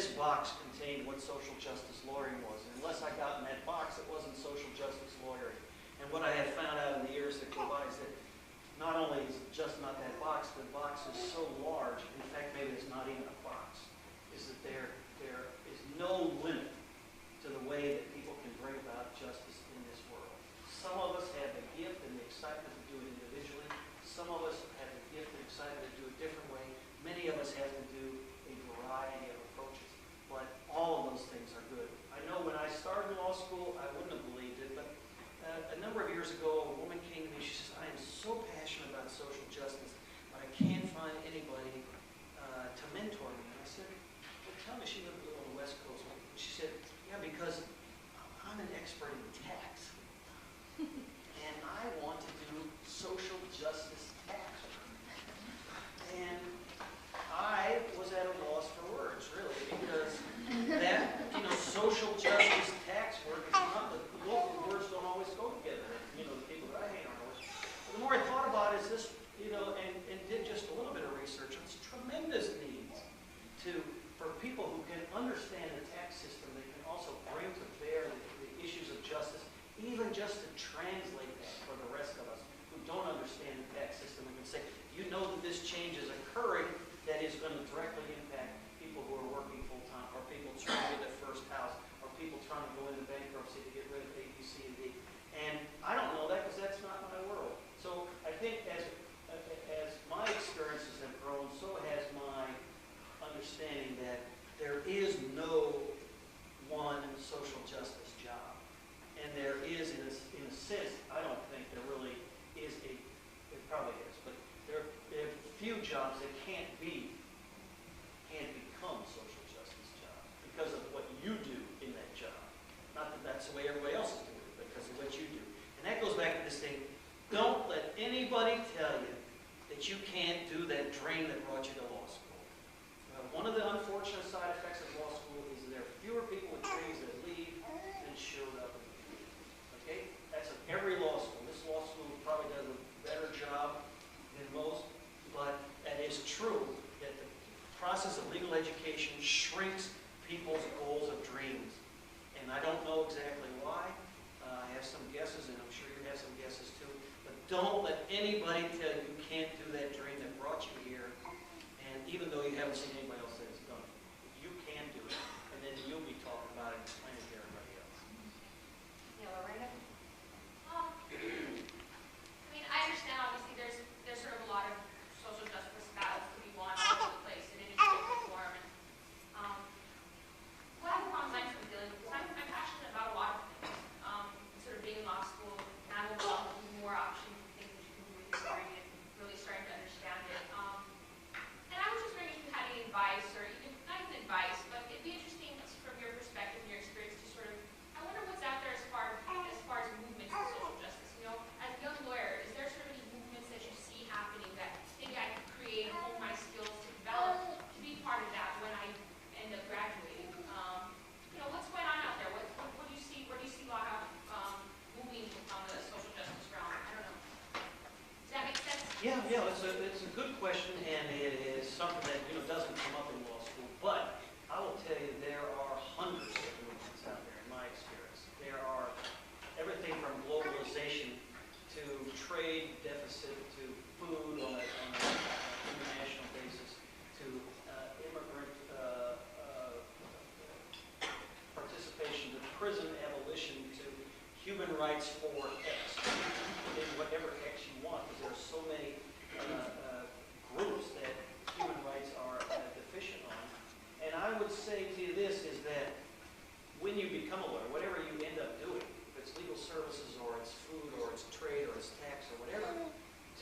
this box contained what social justice lawyering was. And unless I got in that box, it wasn't social justice lawyering. And what I have found out in the years that go by is that not only is it just not that box, the box is so large, in fact, maybe it's not even a box, is that there is no limit to the way that people can bring about justice in this world. Some of us have the gift and the excitement to do it individually. Some of us have the gift and excitement to do it a different way. Many of us have to do a variety of approaches, but all of those things are good. I know when I started law school, I wouldn't have believed it, but a number of years ago, a woman came to me, she says, I am so passionate about social justice, but I can't find anybody to mentor me. And I said, well, tell me, she lived on the West Coast. She said, yeah, because I'm an expert in tax, and I want to do social justice tax. And I was at a loss for words, really, because that, social justice tax work is not, the local words don't always go together, the people that I hang around with. But the more I thought about it, is this, and did just a little bit of research, there's tremendous needs for people who can understand the tax system, they can also bring to bear the issues of justice, even just to translate that for the rest of us who don't understand the tax system and can say, you know that this change is occurring that is going to directly impact people who are working full-time, or people trying to get their first house, or people trying to go into bankruptcy to get rid of A, B, C, and D. And I don't know that because that's not my world. So I think as my experiences have grown, so has my understanding that there is no one social justice job. And there is, in a sense, I don't think there really is it probably is, but there are few jobs that can't become social justice jobs because of what you do in that job. Not that that's the way everybody else is doing it, but because of what you do. And that goes back to this thing, don't let anybody tell you that you can't do that dream that brought you to law school. One of the unfortunate side effects of law school is there are fewer people with dreams that leave than showed up. Okay? That's in every law school. This law school probably does a better job than most, but that is true that the process of legal education shrinks people's goals of dreams. And I don't know exactly why. I have some guesses, and I'm sure you have some guesses too. But don't let anybody tell you you can't do that dream that brought you here. And even though you haven't seen anybody else that has done it, you can do it. And then you'll be talking about it and explaining to everybody else. Yeah, Lorena? I understand obviously there's sort of a lot of social justice battles to be won all over the place in industry reform. And one of the problems I'm sort of dealing with is I'm passionate about a lot of things. Sort of being in law school, now I'm involved with more options and things that you can do with your degree and really starting to understand it. And I was just wondering if you had any advice, or even, not even advice, but it'd be interesting from your perspective and your experience to sort of, I wonder what's out there as far as movements in social justice. As a young lawyer, is there sort of any movements that you see happening that maybe I could create, hone my skills to develop, to be part of that when I end up graduating? What's going on out there? What do you see? Where do you see law moving on the social justice realm? I don't know. Does that make sense? Yeah, it's a good question, and it is something that doesn't come up in law school. But I will tell you, there are hundreds of movements out there in my experience. There are everything from globalization to trade deficit to food on an international basis to immigrant participation to prison abolition to human rights for X, in whatever X you want, because there are so many groups that human rights are deficient on. And I would say to you this is that when you become a lawyer, whatever you end up doing, if it's legal services or it's food or it's trade or it's tax or whatever,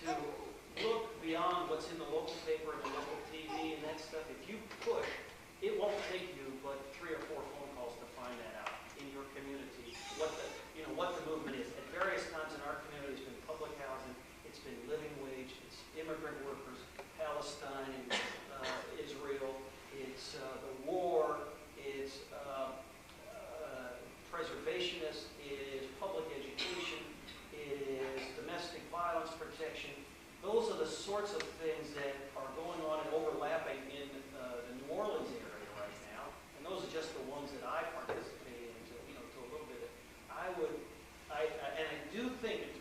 to look beyond what's in the local paper and the local TV and that stuff. If you push, it won't take you but 3 or 4 phone calls to find that out in your community, what the movement is. At various times in our community, it's been public housing, it's been living wage, it's immigrant workers, Palestine, Israel, it's the war, it's preservationists, it is public education, it is domestic violence protection. Those are the sorts of things that are going on and overlapping in the New Orleans area right now.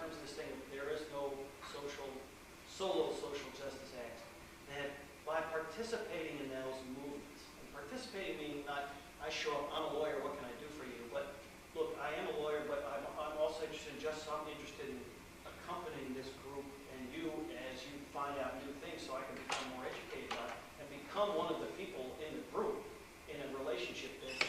terms of this thing, there is no solo social justice act, that by participating in those movements, and participating meaning not, I show up, I'm a lawyer, what can I do for you? But look, I am a lawyer, but I'm also interested in justice. I'm interested in accompanying this group and you as you find out new things so I can become more educated on it and become one of the people in the group in a relationship that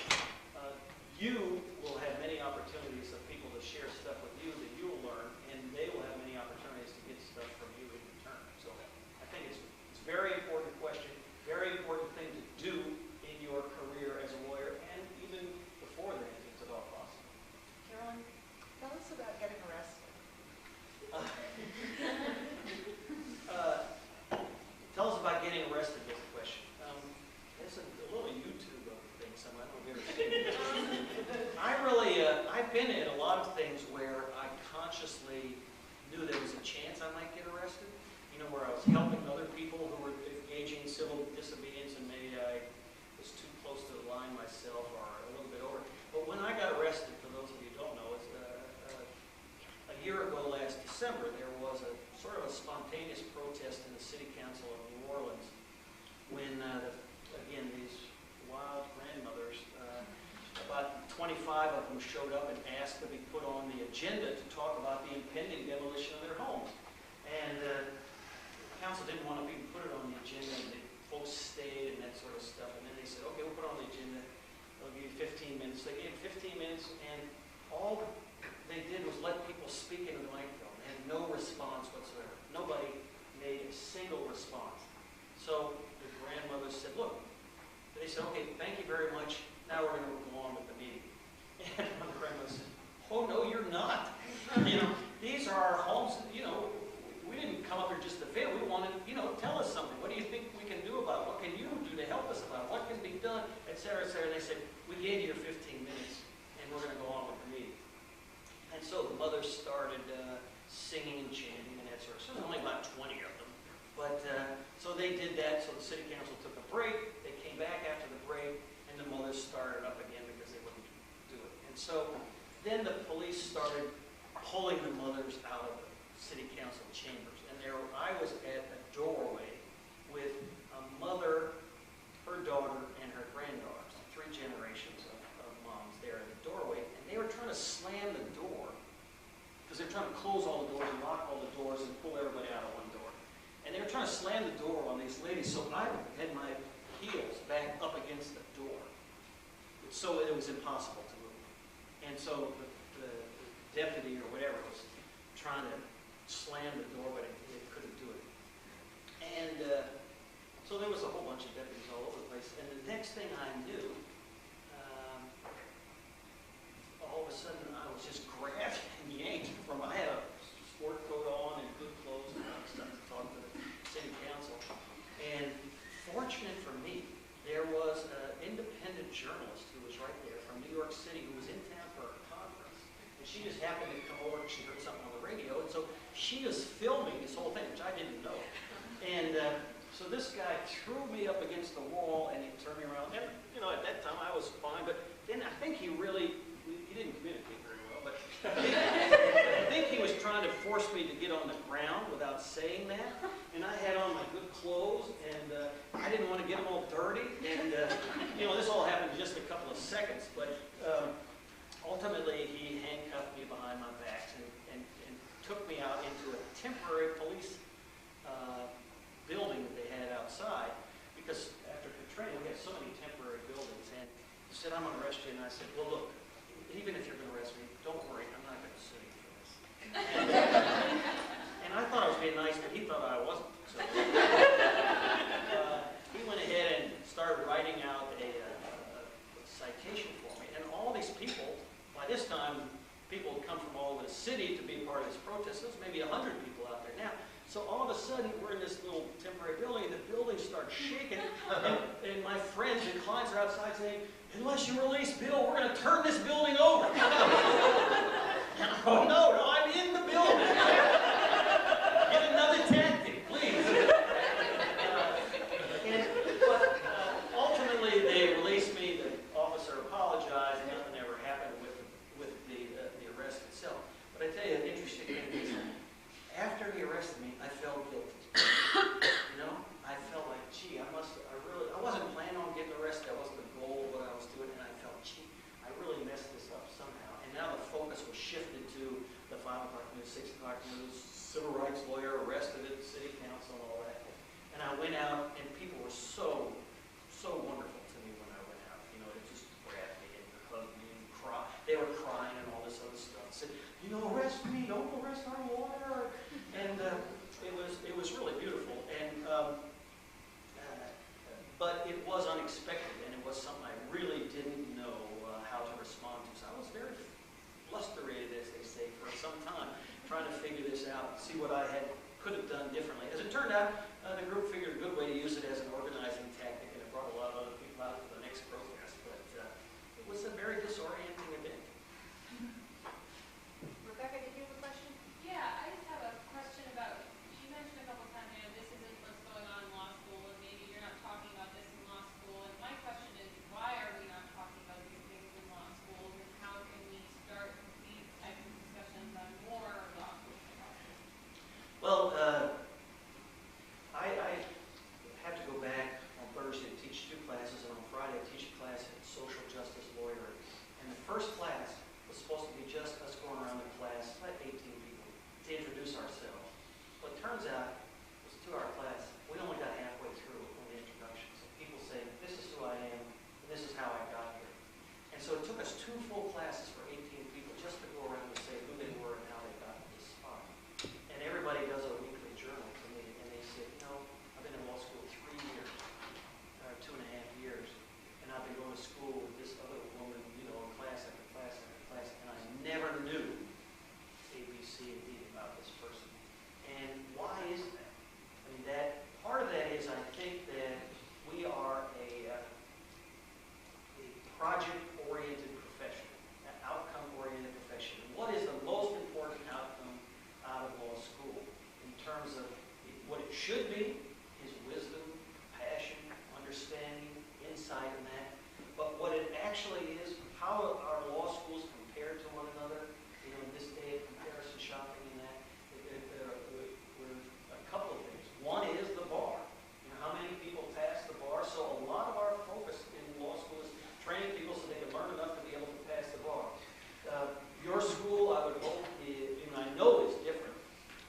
you will have many opportunities of people to share stuff with you that you will learn, and they will have many opportunities to get stuff from you in return. So I think it's a very important question, very important thing to do in your career as a lawyer and even before then, if it's at all possible. Carolyn, tell us about getting arrested. Tell us about getting arrested is the question. There's a little YouTube thing somewhere. I don't know if you've ever seen it. I've been in a lot of things where I consciously knew there was a chance I might get arrested. You know, where I was helping other people who were engaging in civil disobedience and maybe I was too close to the line myself or a little bit over. But when I got arrested, for those of you who don't know, it's a year ago last December, there was a sort of a spontaneous protest in the city council of New Orleans when, again, these wild grandmothers, about 25 of them showed up and asked to be put on the agenda to talk about the impending demolition of their homes. And the council didn't want to even put it on the agenda, and the folks stayed and that sort of stuff. And then they said, okay, we'll put it on the agenda. They'll give you 15 minutes. They gave 15 minutes, and all they did was let people speak into the microphone. They had no response whatsoever. Nobody made a single response. So the grandmothers said, look, they said, okay, thank you very much. Now we're going to go on with the meeting. And one grandmother said, oh, no, you're not. You know, these are our homes. You know, we didn't come up here just to fail. We wanted, you know, tell us something. What do you think we can do about it? What can you do to help us about it? What can be done, et cetera, et cetera. And they said, we gave you your 15 minutes, and we're going to go on with the meeting. And so the mothers started singing and chanting and that sort of stuff. There was only about 20 of them. But so they did that. So the city council took a break. They came back after the break, and the mothers started up again because they wouldn't do it. And so then the police started pulling the mothers out of the city council chambers. And I was at a doorway with a mother, her daughter, and her granddaughter. So 3 generations of moms there in the doorway. And they were trying to slam the door because they're trying to close all the doors and lock all the doors and pull everybody out of one door. And they were trying to slam the door on these ladies. So I had my heels back up against the door. So it was impossible to move. And so the deputy or whatever was trying to slam the door, but it couldn't do it. And so there was a whole bunch of deputies all over the place. And the next thing I knew, all of a sudden I was just grabbed and yanked from, I had a sport coat on and good clothes, and I was starting to talk to the city council. And fortunate for me, there was an independent journalist who was right there from New York City who was in town for a conference. And she just happened to come over and she heard something on the radio. And so she was filming this whole thing, which I didn't know. And so this guy threw me up against the wall and he turned me around. And, you know, at that time I was fine, but then I think he didn't communicate very well, but I think he was trying to force me to get on the ground without saying that. And I had on my good clothes, and I didn't want to get them all dirty. And, you know, this all happened in just a couple of seconds, but ultimately he handcuffed me behind my back and took me out into a temporary police building that they had outside, because after Katrina, we had so many temporary buildings. And he said, I'm going to arrest you. And I said, well, look, even if you're going to arrest me, don't worry, I'm not going to sue you for this. And I thought I was being nice, but he thought I wasn't. So he went ahead and started writing out a citation for me. And all these people, by this time, people had come from all over the city to be a part of this protest. There's maybe 100 people out there now. So all of a sudden, we're in this little temporary building, and the building starts shaking, and my friends and clients are outside saying, unless you release Bill, we're going to turn this building over. Oh, no, I'm in the building. Get another tactic, please. But ultimately, they released me. The officer apologized. Nothing ever happened with the arrest itself. But I tell you, an interesting thing is civil rights lawyer arrested at the city council and all that. And I went out, and people were so wonderful to me when I went out. You know, they just grabbed me and hugged me and cried. They were crying and all this other stuff. Said, you know, arrest me, don't arrest our lawyer. And it was really beautiful. And but it was unexpected, and it was something I really didn't know how to respond to. So I was very flustered, as they say, for some time, trying to figure this out, see what I could have done differently. As it turned out, the group figured a good way to use it as an organizing tactic, and it brought a lot of other people out for the next protest. But it was a very disorienting event. Rebecca, did you have a question? Yeah, I just have a question about, you mentioned a couple times, you know, this isn't what's going on in law school, and maybe you're not talking about this in law school. And my question is, why are we not talking about these things in law schools, and how can we start these types of discussions on more law school campuses? Well, I have to go back on Thursday to teach 2 classes, and on Friday I teach a class in social justice lawyer. And the first class was supposed to be just us going around the class, like 18 people, to introduce ourselves. But it turns out, it was a 2-hour class, we only got halfway through on the introduction. So people say, this is who I am, and this is how I got here. And so it took us 2 full classes for 18 people just to go around and say who they were and how they got to this spot. And everybody does a weekly journal to me, and they say, you know, I've been in law school 3 years, 2.5 years, and I've been going to school with this other woman, you know, class after class after class, and I never knew A, B, C, and D about this person. And why is that? I mean, that part of that is, I think that we are a project-oriented profession, an outcome-oriented profession. What is the most important outcome out of law school in terms of what it should be is wisdom, passion, understanding, insight in that. But what it actually is, how are law schools compared to one another? You know, in this day of comparison shopping and that, we're a couple of things. One is the bar. You know, how many people pass the bar? So a lot of our focus in law school is training people so they can learn enough to be able to pass the bar. Your school, I would hope, and I know is different,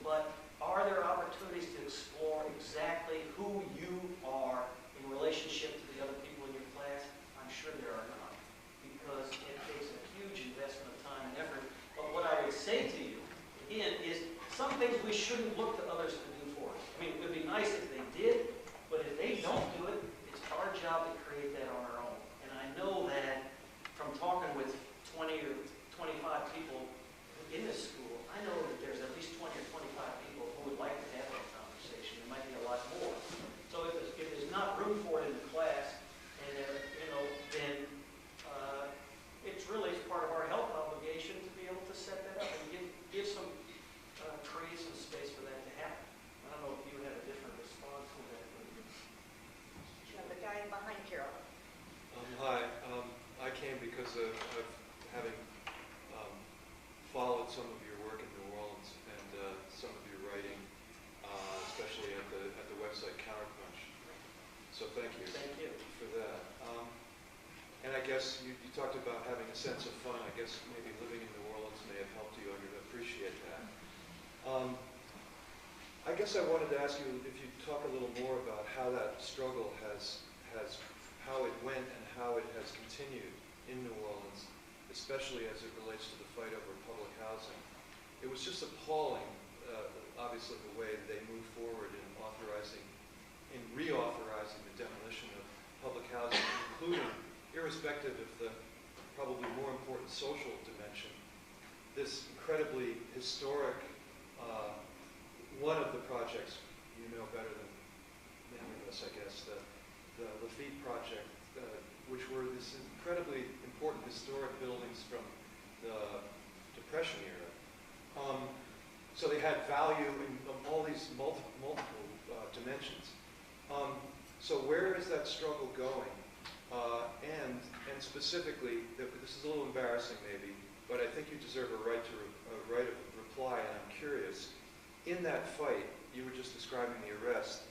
but are there opportunities to explore exactly who you are in relationship to the other people in your class? I'm sure there are not, because it takes a huge investment of time and effort. But what I would say to you, again, is some things we shouldn't look to others to do for us. I mean, it would be nice if they did, but if they don't do it, it's our job to create that on our own. And I know that from talking with 20 or 25 people in this school, I know that there's at least 20 or 25 people who would like to have that conversation. There might be a lot more. So if there's not room for it in the class, and you know, then it's really part of our health obligation to be able to set that up and give some create some space for that to happen. I don't know if you have a different response to that. The guy behind Carol. Hi, I came because of having followed some of your work in New Orleans and some of your writing, especially at the website Counterpunch. So thank you. Thank you for that. And I guess you talked about having a sense of fun. I guess maybe living in New Orleans may have helped you. I would appreciate that. I guess I wanted to ask you if you'd talk a little more about how that struggle how it went and how it has continued in New Orleans, especially as it relates to the fight over public housing. It was just appalling, obviously, the way they moved forward in reauthorizing the demolition of public housing, including, irrespective of the probably more important social dimension, this incredibly historic, one of the projects you know better than many of us, I guess, the Lafitte project, which were this incredibly important historic buildings from the Depression era. So they had value in all these multiple dimensions. So where is that struggle going? And specifically, this is a little embarrassing maybe, but I think you deserve a right of reply, and I'm curious. In that fight, you were just describing the arrest.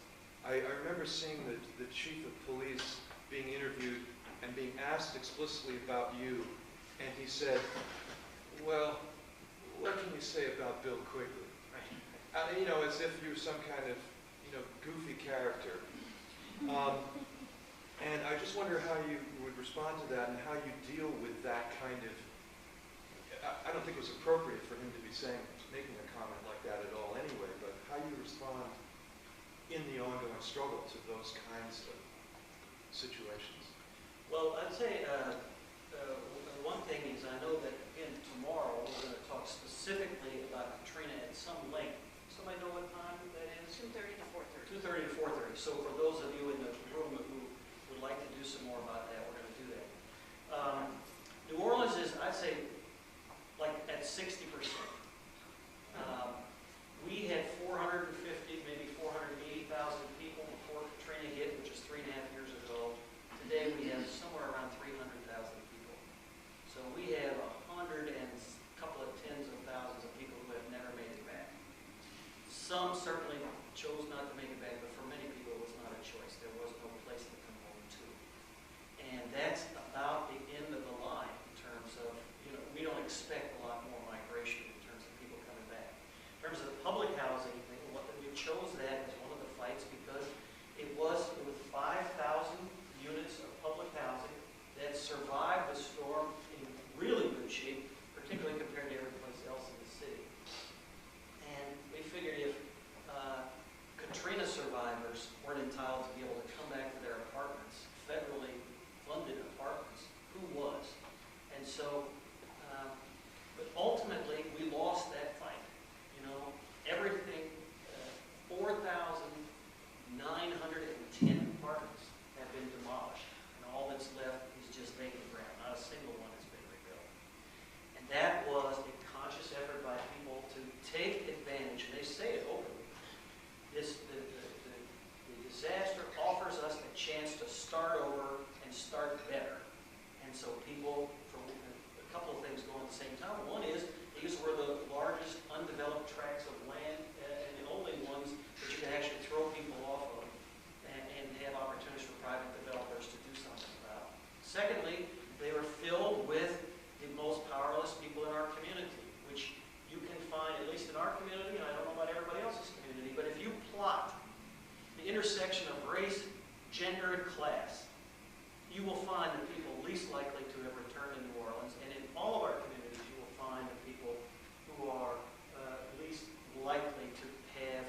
I remember seeing the chief of police being interviewed and being asked explicitly about you, and he said, well, what can you say about Bill Quigley? as if you're some kind of, goofy character. And I just wonder how you would respond to that and how you deal with that kind of, I don't think it was appropriate for him to be making a comment like that at all anyway, but how you respond in the ongoing struggle to those kinds of situations. Well, I'd say one thing is I know that, again, tomorrow we're going to talk specifically about Katrina at some length. Somebody know what time that is? 2:30 to 4:30. 2:30 to 4:30. So for those of you in the room who would like to do some more about that, we're going to do that. New Orleans is, I'd say, like at 60%. We had 450, maybe 480,000 people before Katrina hit, which is 3.5 years ago. Today we have somewhere around 300,000 people. So we have 100 and a couple of tens of thousands of people who have never made it back. Some certainly chose not to make it back, but for many people it was not a choice. There was no place to come home to. And that's about the end of the line in terms of, we don't expect a lot more migration in terms of people coming back. In terms of the public housing, we chose that as one of the fights because it was 5,000 units of public housing that survived the storm in really good shape, particularly compared to every place else in the city. And we figured if Katrina survivors weren't entitled to be able to come back to their apartments, federally funded apartments, who was? And so, but ultimately, we lost that fight. Everything, 4,910 apartments have been demolished, and all that's left is just vacant ground. Not a single one has been rebuilt. And that was a conscious effort by people to take advantage, and they say it openly. The disaster offers us a chance to start over and start better. And so people, for a couple of things going at the same time. One is, these were the largest undeveloped tracts of land and the only ones that you can actually throw people off of and have opportunities for private developers to do something about. Secondly, they were filled with the most powerless people in our community, which you can find, at least in our community, and I don't know about everybody else's community, but if you plot the intersection of race, gender, and class, you will find the people least likely to have returned to New Orleans, and in all of our communities, you will find the people who are least likely to have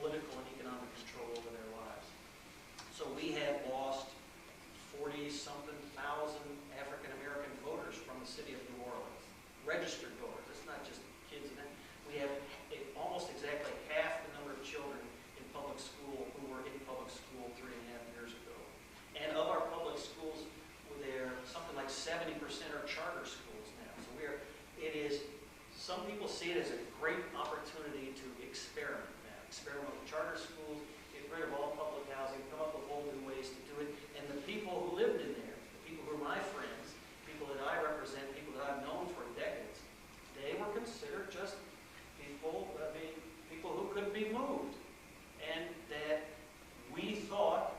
political and economic control over their lives. So we have lost 40-something thousand African-American voters from the city of New Orleans, registered voters. It's not just kids. We have almost exactly half the number of children in public school who were in public school 3.5 years ago. And of our public schools, something like 70% are charter schools now. So some people see it as a great opportunity to experiment now. Experiment with charter schools, get rid of all public housing, come up with whole new ways to do it. And the people who lived in there, the people who are my friends, people that I represent, people that I've known for decades, they were considered just people who couldn't be moved. And that we thought,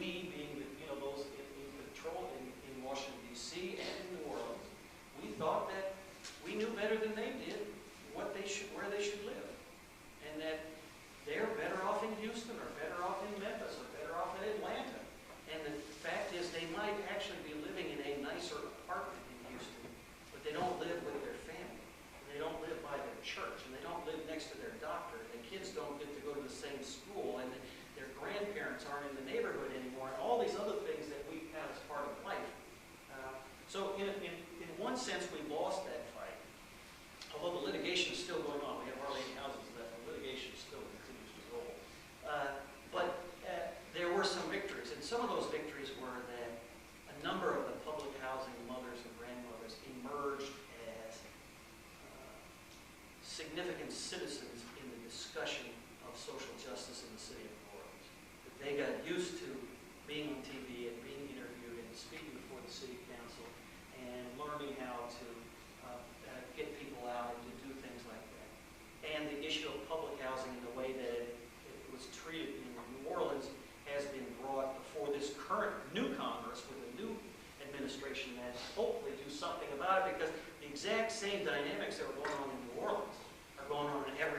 we being those in control in Washington, D.C. and in New Orleans, we thought that we knew better than they did where they should live. And that they're better off in Houston or better off in Memphis or better off in Atlanta. And the fact is they might actually be living in a nicer apartment in Houston, but they don't live with their family. And they don't live by their church. And they don't live next to their doctor. And the kids don't get to go to the same school. And their grandparents aren't in the neighborhood anymore. And all these other things that we have as part of life. So in one sense, we lost that fight. Although the litigation is still going on. We have hardly any houses left. The litigation still continues to roll. But there were some victories. And some of those victories were that a number of the public housing mothers and grandmothers emerged as significant citizens in the discussion of social justice in the city of New Orleans. That they got used to being on TV and being interviewed and speaking before the city council and learning how to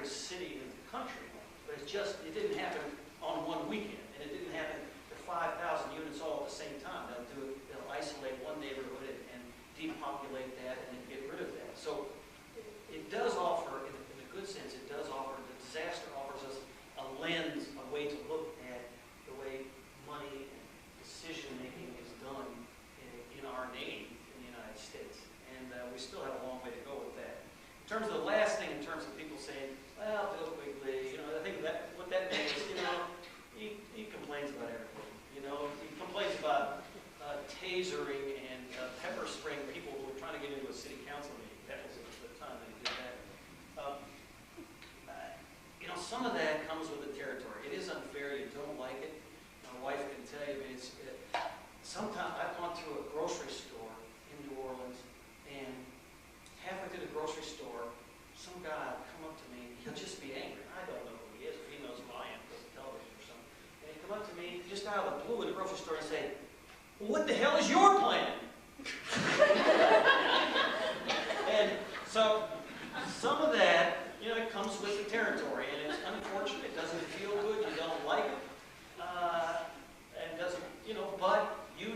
every city in the country, but it didn't happen on one weekend, and it didn't happen to 5,000 units all at the same time. They'll isolate one neighborhood and depopulate that and then get rid of that. So it does offer, in a good sense, it does offer, the disaster offers us a lens, a way to look at the way money and decision-making is done in our name in the United States. And we still have a long way to go with that. In terms of the last thing, in terms of people saying, well, Bill Quigley, I think what that means is, he complains about everything. He complains about tasering and pepper spraying people who are trying to get into a city council meeting. That was the time that he did that. Some of that comes with the territory. It is unfair. You don't like it. My wife can tell you, sometimes I've gone to a grocery store in New Orleans, and halfway through the grocery store, some guy will come up to me, he'll just be angry. I don't know who he is, or he knows who I am because of television or something. And he'll come up to me, just out of the blue in the grocery store and say, well, what the hell is your plan? And so, some of that, it comes with the territory, and it's unfortunate. It doesn't feel good. You don't like it. And doesn't, but you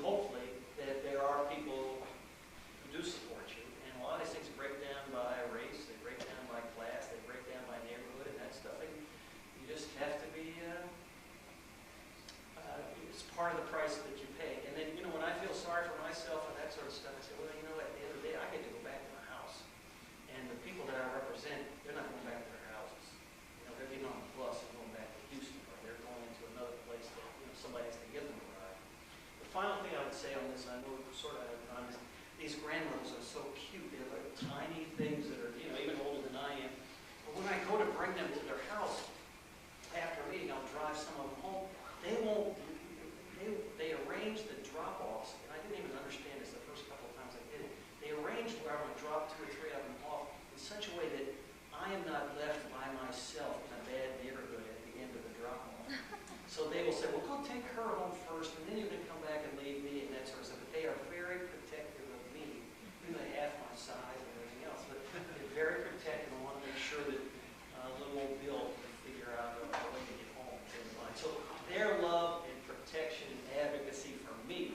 hopefully, that there are people who do support you. And a lot of these things break down by race, they break down by class, they break down by neighborhood, and that stuff. And you just have to be, it's part of the price that you pay. And then, when I feel sorry for myself and that sort of stuff, I say, well, at the end of the day, I get to go back to my house. And the people that I represent, they're not going back to their houses. They're getting on the bus and going back to Houston, or they're going into another place that, somebody has to give them a ride. The final thing I would say on this, I know we're sort of out of time, is these grandmothers are so cute. They're like tiny things that are, even older than I am. But when I go to bring them to their house, after a meeting, I'll drive some of them home. They arrange the drop-offs, and I didn't even understand this the first couple of times I did it. They arranged where I'm going to drop 2 or 3 of them off in such a way that I am not left by myself in a bad neighborhood at the end of the drop-off. So they will say, well, go take her home first, and then you can come back and leave me, and that sort of stuff. But they are very protective of me. They half my size and everything else, but they're very protective and want to make sure that little old Bill can figure out a way to get home. So their love and protection and advocacy for me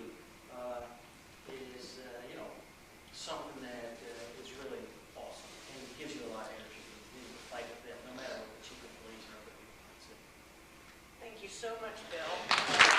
is, something that is really awesome and gives you a lot of energy to fight with them, no matter what the chief of police or other people might say. Thank you so much, Bill.